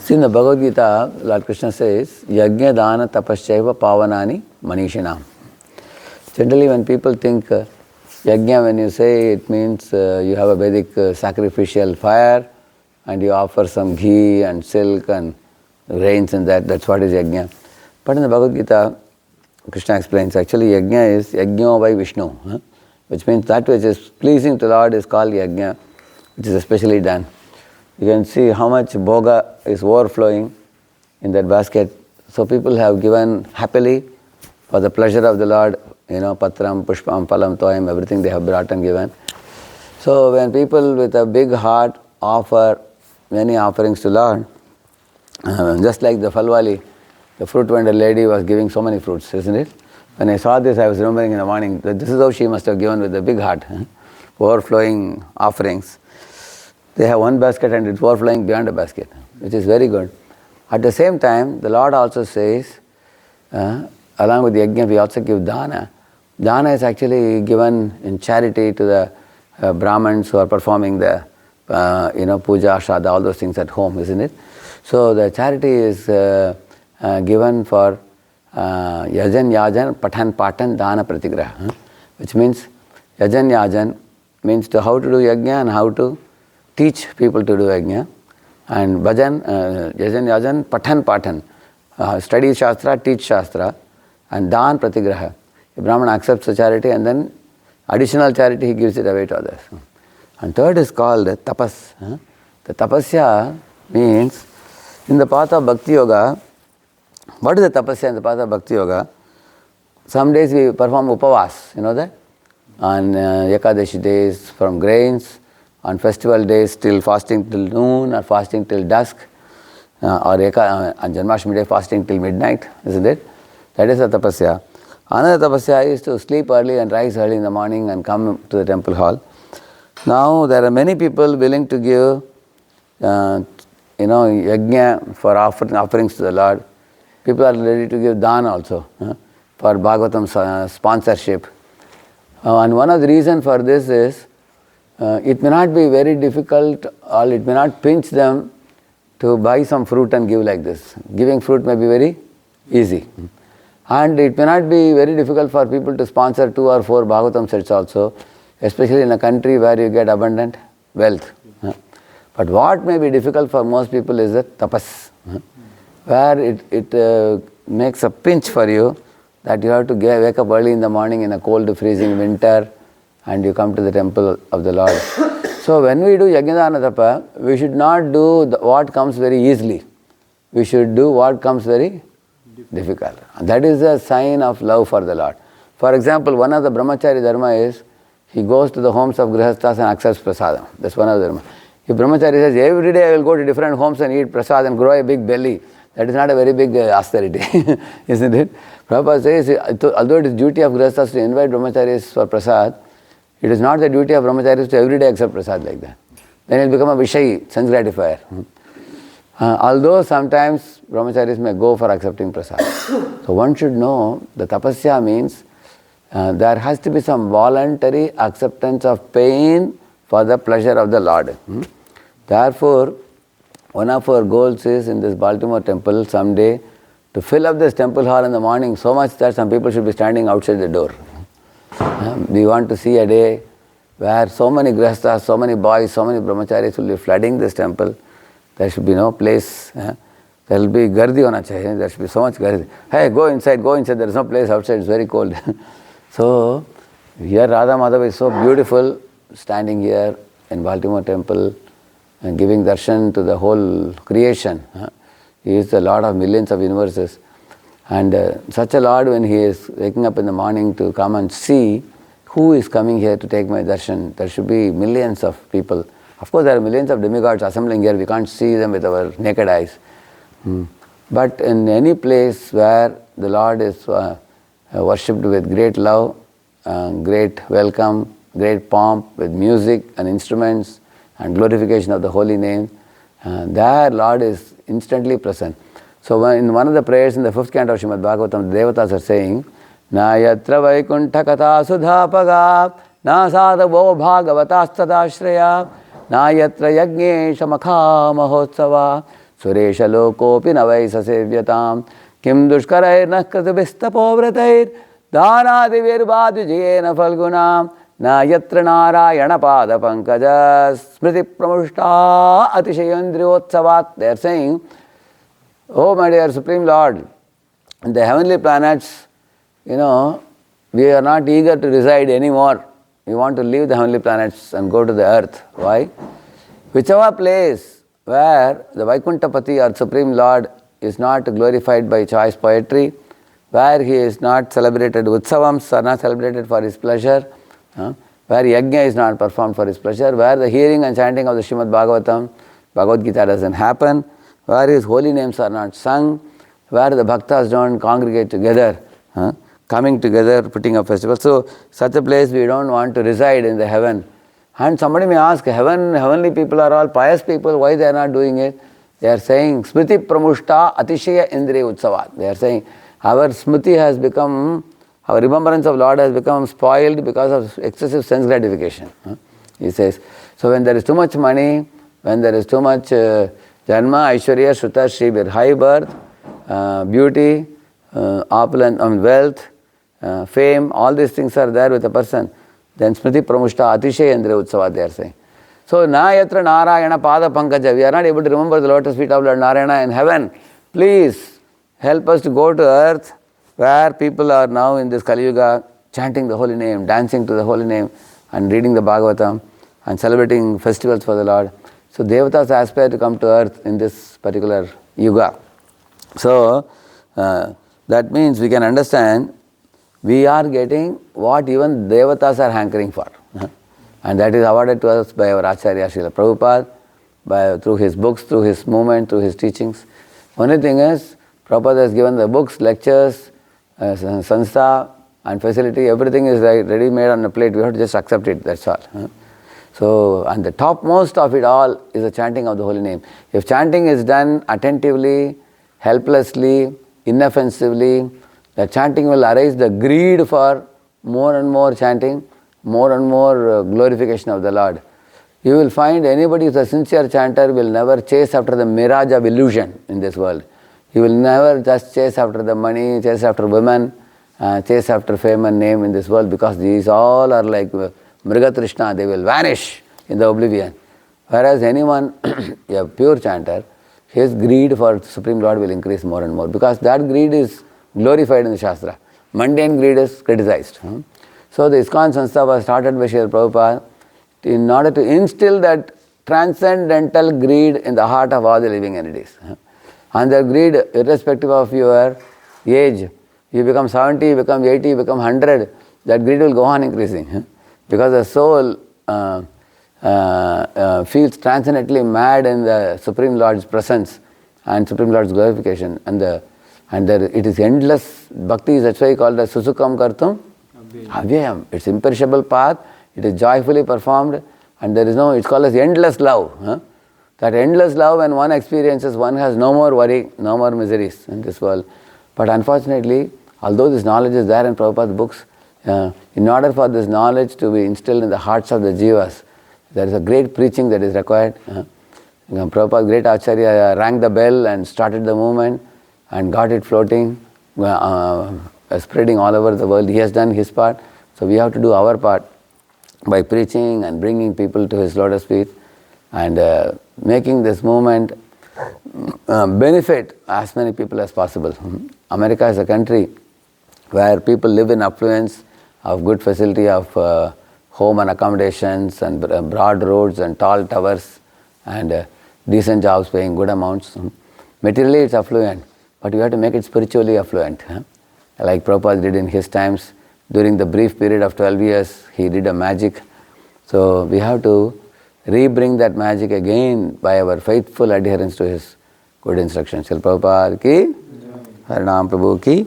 See, in the Bhagavad Gita, Lord Krishna says, Yajna Dana Tapasyaiva Pavanani Manishinam. Generally, when people think Yajna, when you say, it means you have a Vedic sacrificial fire and you offer some ghee and silk and rains and that's what is Yajna. But in the Bhagavad Gita, Krishna explains, actually Yajna is Yajno by Vishnu, which means that which is pleasing to Lord is called Yajna, which is especially done. You can see how much bhoga is overflowing in that basket. So people have given happily for the pleasure of the Lord, patram, pushpam, phalam, toyam, everything they have brought and given. So when people with a big heart offer many offerings to Lord, just like the Falwali, the fruit vendor lady was giving so many fruits, isn't it? When I saw this, I was remembering in the morning that this is how she must have given with a big heart, overflowing offerings. They have one basket and it's overflowing beyond a basket, which is very good. At the same time, the Lord also says, along with the yajna, we also give dana. Dana is actually given in charity to the Brahmins who are performing the puja, shraddha, all those things at home, isn't it? So the charity is given for yajan, yajan, patan, patan, dana, pratigraha, which means yajan, yajan means to how to do yajna and how to teach people to do yajna, and bhajan, yajan, yajan, patan, patan, study shastra, teach shastra, and dan, pratigraha. A Brahman accepts the charity and then additional charity he gives it away to others. And third is called tapas. The tapasya means in the path of bhakti yoga. What is the tapasya in the path of bhakti yoga? Some days we perform upavas, you know that? On Ekadashi days from grains, on festival days till fasting till noon or fasting till dusk, or on Janmashtami day fasting till midnight, isn't it? That is a tapasya. Another tapasya is to sleep early and rise early in the morning and come to the temple hall. Now there are many people willing to give, yajna for offerings to the Lord. People are ready to give dan also for Bhagavatam sponsorship. And one of the reasons for this is, it may not be very difficult or it may not pinch them to buy some fruit and give like this. Giving fruit may be very easy. And it may not be very difficult for people to sponsor 2 or 4 Bhagavatam sets also, especially in a country where you get abundant wealth. But what may be difficult for most people is the tapas, where it makes a pinch for you that you have to wake up early in the morning in a cold, freezing winter and you come to the temple of the Lord. So when we do Yajnadana Tapa, we should not do what comes very easily. We should do what comes very difficult. And that is a sign of love for the Lord. For example, one of the brahmachari dharma is, he goes to the homes of grihasthas and accepts prasadam. That's one of the dharma. If brahmachari says, every day I will go to different homes and eat prasad and grow a big belly, that is not a very big austerity, isn't it? Prabhupada says, although it is duty of grihasthas to invite brahmacharis for prasad, it is not the duty of brahmacharis to every day accept prasad like that. Then it will become a vishayi, sense gratifier. Although sometimes brahmacharis may go for accepting prasad. So one should know the tapasya means there has to be some voluntary acceptance of pain for the pleasure of the Lord. Therefore, one of our goals is in this Baltimore temple someday to fill up this temple hall in the morning so much that some people should be standing outside the door. We want to see a day where so many grihasthas, so many boys, so many brahmacharis will be flooding this temple. There should be no place. There will be gardi hona chahiye. There should be so much gardi. Hey, go inside, there is no place outside, it's very cold. So, here Radha Madhava is so beautiful, standing here in Baltimore temple and giving darshan to the whole creation. He is the Lord of millions of universes. And such a Lord, when he is waking up in the morning to come and see who is coming here to take my darshan, there should be millions of people. Of course, there are millions of demigods assembling here. We can't see them with our naked eyes. But in any place where the Lord is worshipped with great love, great welcome, great pomp, with music and instruments and glorification of the holy name, there Lord is instantly present. So in one of the prayers in the 5th canto of Srimad Bhagavatam, the Devatas are saying, Na yatra vaikuntha katha sudhapaga, na sadavo bhagavatasthadashraya, na yatra yajnesha makha mahotsava, Suresha lokopi navai sasevyatam kim dushkarairna kratavistapavratain dhanadivirvadvijayena falgunam na yatra narayana pada pankaja smriti pramushta atishayandriyotsavat. They are saying, oh my dear Supreme Lord, in the heavenly planets, we are not eager to reside anymore. We want to leave the heavenly planets and go to the earth. Why? Whichever place where the Vaikuntapati or Supreme Lord is not glorified by choice poetry, where he is not celebrated, Utsavams are not celebrated for his pleasure, where Yajna is not performed for his pleasure, where the hearing and chanting of the Srimad Bhagavatam, Bhagavad Gita doesn't happen, where his holy names are not sung, where the bhaktas don't congregate together, coming together, putting up festivals. So, such a place we don't want to reside in the heaven. And somebody may ask, heavenly people are all pious people, why they are not doing it? They are saying, Smriti Pramushta Atishaya Indriya Utsavat. They are saying, our Smriti has become, our remembrance of Lord has become spoiled because of excessive sense gratification. He says, so when there is too much money, when there is too much Janma, Aishwarya, Shruta, Shribir, high birth, beauty, opulence, wealth, fame, all these things are there with a person, then Smriti Pramushta Atishaya Indriya Utsava, they are saying. So, na yatra Narayana pada pankaja, we are not able to remember the lotus feet of Lord Narayana in heaven. Please help us to go to earth where people are now in this Kali Yuga chanting the holy name, dancing to the holy name and reading the Bhagavatam and celebrating festivals for the Lord. So, Devatas aspire to come to earth in this particular Yuga. So, that means we can understand we are getting what even Devatas are hankering for. And that is awarded to us by our Acharya Srila Prabhupada, through his books, through his movement, through his teachings. Only thing is, Prabhupada has given the books, lectures, sanstha and facility, everything is ready made on a plate. We have to just accept it, that's all. So, and the topmost of it all is the chanting of the holy name. If chanting is done attentively, helplessly, inoffensively, the chanting will arise the greed for more and more chanting, more and more glorification of the Lord. You will find anybody who is a sincere chanter will never chase after the mirage of illusion in this world. He will never just chase after the money, chase after women, chase after fame and name in this world, because these all are like Mrigatrishna, they will vanish in the oblivion. Whereas anyone, a pure chanter, his greed for Supreme Lord will increase more and more, because that greed is glorified in the Shastra. Mundane greed is criticized. So the ISKCON Sanstha was started by Srila Prabhupada in order to instill that transcendental greed in the heart of all the living entities. And that greed, irrespective of your age, you become 70, you become 80, you become 100, that greed will go on increasing. Because the soul feels transcendently mad in the Supreme Lord's presence and Supreme Lord's glorification. And it is endless. Bhakti is that's why called as Susukam Kartum Avyayam. It's imperishable path, it is joyfully performed, and there is no, it's called as endless love. That endless love, when one experiences, one has no more worry, no more miseries in this world. But unfortunately, although this knowledge is there in Prabhupada's books, in order for this knowledge to be instilled in the hearts of the jivas, there is a great preaching that is required. Prabhupada's great Acharya rang the bell and started the movement and got it floating, spreading all over the world. He has done his part, so we have to do our part by preaching and bringing people to his lotus feet and making this movement benefit as many people as possible. America is a country where people live in affluence, of good facility of home and accommodations and broad roads and tall towers and decent jobs paying good amounts. Materially it's affluent, but you have to make it spiritually affluent. Like Prabhupada did in his times. During the brief period of 12 years, he did a magic. So we have to re-bring that magic again by our faithful adherence to his good instructions. Shri Prabhupada ki, Harinam Prabhu ki.